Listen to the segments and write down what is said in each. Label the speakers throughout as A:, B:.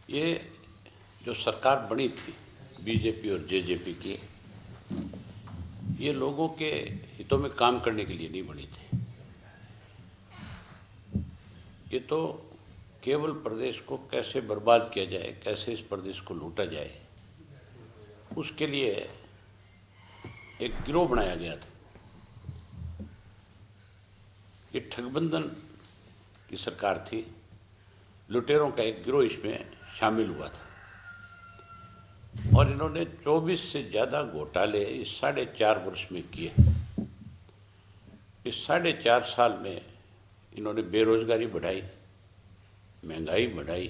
A: ये जो सरकार बनी थी बीजेपी और जेजेपी की, ये लोगों के हितों में काम करने के लिए नहीं बनी थी। ये तो केवल प्रदेश को कैसे बर्बाद किया जाए, कैसे इस प्रदेश को लूटा जाए, उसके लिए एक गिरोह बनाया गया था। ये ठगबंधन की सरकार थी, लुटेरों का एक गिरोह इसमें शामिल हुआ था और इन्होंने 24 से ज़्यादा घोटाले इस 4.5 वर्ष में किए। इस 4.5 साल में इन्होंने बेरोजगारी बढ़ाई, महंगाई बढ़ाई,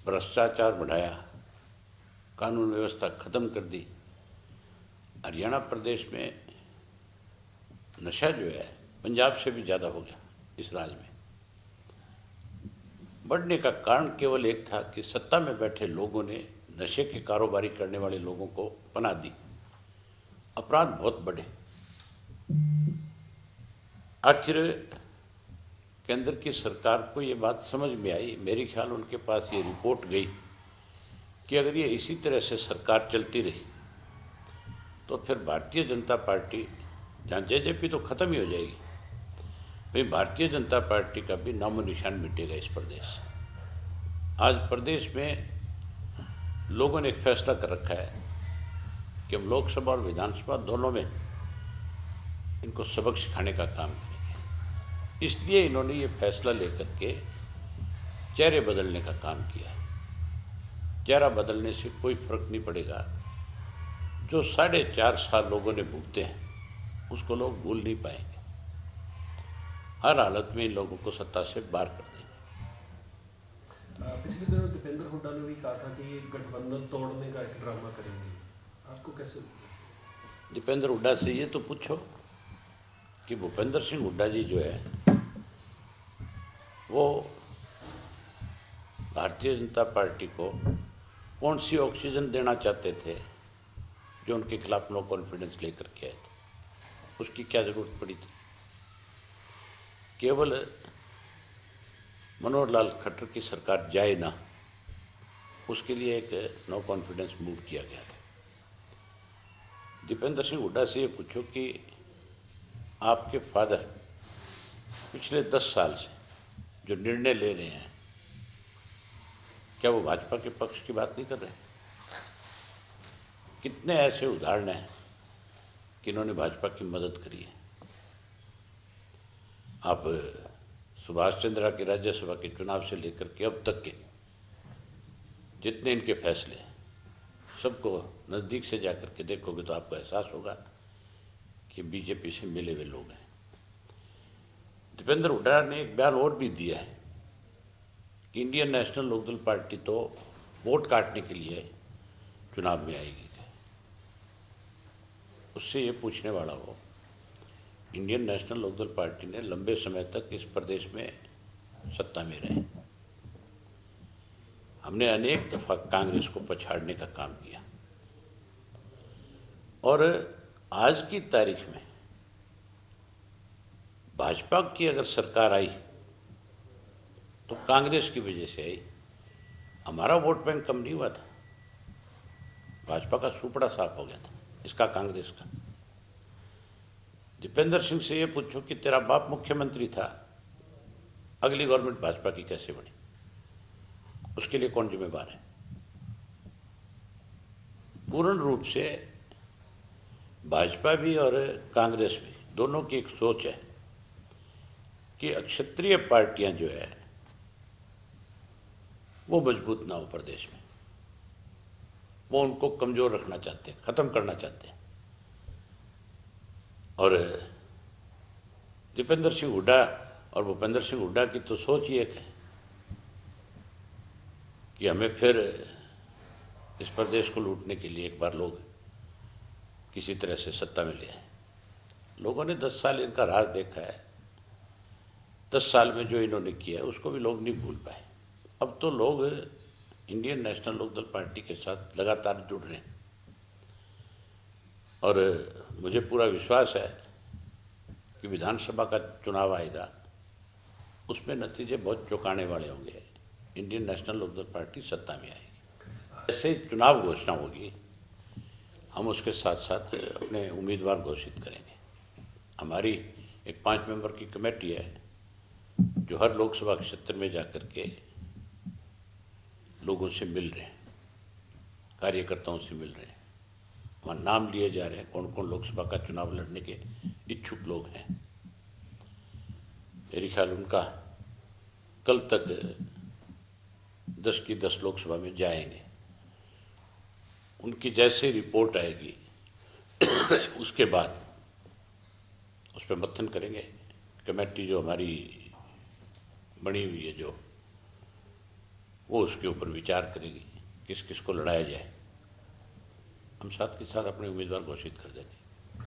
A: भ्रष्टाचार बढ़ाया, कानून व्यवस्था खत्म कर दी। हरियाणा प्रदेश में नशा जो है पंजाब से भी ज़्यादा हो गया इस राज्य में। बढ़ने का कारण केवल एक था कि सत्ता में बैठे लोगों ने नशे के कारोबारी करने वाले लोगों को पनाह दी, अपराध बहुत बढ़े। आखिर केंद्र की सरकार को ये बात समझ में आई, मेरे ख्याल उनके पास ये रिपोर्ट गई कि अगर ये इसी तरह से सरकार चलती रही तो फिर भारतीय जनता पार्टी, जहाँ जेजेपी तो खत्म ही हो जाएगी, भाई भारतीय जनता पार्टी का भी नामो निशान मिटेगा इस प्रदेश से। आज प्रदेश में लोगों ने एक फैसला कर रखा है कि हम लोकसभा और विधानसभा दोनों में इनको सबक सिखाने का काम करेंगे। इसलिए इन्होंने ये फैसला लेकर के चेहरे बदलने का काम किया है। चेहरा बदलने से कोई फर्क नहीं पड़ेगा। जो 4.5 साल लोगों ने भुगते हैं उसको लोग भूल नहीं पाएंगे। हर हालत में इन लोगों को सत्ता से बाहर कर देंगे।
B: पिछले दिनों दीपेंद्र हुड्डा ने भी कहा था कि ये गठबंधन तोड़ने का एक ड्रामा करेंगे, आपको कैसे?
A: दीपेंद्र हुड्डा से ये तो पूछो कि भूपेंद्र सिंह हुड्डा जी जो है वो भारतीय जनता पार्टी को कौन सी ऑक्सीजन देना चाहते थे जो उनके खिलाफ नो कॉन्फिडेंस लेकर के आए थे, उसकी क्या जरूरत पड़ी थी? केवल मनोहर लाल खट्टर की सरकार जाए ना, उसके लिए एक नो कॉन्फिडेंस मूव किया गया था। दीपेंद्र सिंह हुड्डा से ये पूछो कि आपके फादर पिछले 10 साल से जो निर्णय ले रहे हैं, क्या वो भाजपा के पक्ष की बात नहीं कर रहे? कितने ऐसे उदाहरण हैं कि इन्होंने भाजपा की मदद करी है। आप सुभाष चंद्रा के राज्यसभा के चुनाव से लेकर के अब तक के जितने इनके फैसले हैं, सबको नज़दीक से जाकर के देखोगे तो आपको एहसास होगा कि बीजेपी से मिले हुए लोग हैं। दीपेंद्र हुड्डा ने एक बयान और भी दिया है कि इंडियन नेशनल लोकदल पार्टी तो वोट काटने के लिए चुनाव में आएगी। उससे ये पूछने वाला हो, इंडियन नेशनल लोकदल पार्टी ने लंबे समय तक इस प्रदेश में सत्ता में रहे। हमने अनेक दफा कांग्रेस को पछाड़ने का काम किया और आज की तारीख में भाजपा की अगर सरकार आई तो कांग्रेस की वजह से आई। हमारा वोट बैंक कम नहीं हुआ था, भाजपा का सुपड़ा साफ हो गया था, इसका कांग्रेस का। दीपेंद्र सिंह से ये पूछो कि तेरा बाप मुख्यमंत्री था, अगली गवर्नमेंट भाजपा की कैसे बनी, उसके लिए कौन जिम्मेदार है? पूर्ण रूप से भाजपा भी और कांग्रेस भी दोनों की एक सोच है कि क्षत्रिय पार्टियां जो है वो मजबूत ना हो प्रदेश में, वो उनको कमजोर रखना चाहते हैं, खत्म करना चाहते हैं। और दीपेंद्र सिंह हुड्डा और भूपेंद्र सिंह हुड्डा की तो सोच ही एक है कि हमें फिर इस प्रदेश को लूटने के लिए एक बार लोग किसी तरह से सत्ता में ले आए। लोगों ने 10 साल इनका राज देखा है, 10 साल में जो इन्होंने किया है उसको भी लोग नहीं भूल पाए। अब तो लोग इंडियन नेशनल लोकदल पार्टी के साथ लगातार जुड़ रहे हैं और मुझे पूरा विश्वास है कि विधानसभा का चुनाव आएगा, उसमें नतीजे बहुत चौंकाने वाले होंगे। इंडियन नेशनल लोकदल पार्टी सत्ता में आएगी। ऐसे चुनाव घोषणा होगी, हम उसके साथ साथ अपने उम्मीदवार घोषित करेंगे। हमारी एक 5 मेंबर की कमेटी है जो हर लोकसभा क्षेत्र में जाकर के लोगों से मिल रहे हैं, कार्यकर्ताओं से मिल रहे हैं, वहाँ नाम लिए जा रहे हैं कौन कौन लोकसभा का चुनाव लड़ने के इच्छुक लोग हैं। मेरे ख्याल उनका कल तक 10 की 10 लोकसभा में जाएंगे। उनकी जैसे रिपोर्ट आएगी उसके बाद उस पर मंथन करेंगे। कमेटी जो हमारी बनी हुई है जो, वो उसके ऊपर विचार करेगी किस किस को लड़ाया जाए। हम साथ के साथ अपने उम्मीदवार घोषित कर देंगे।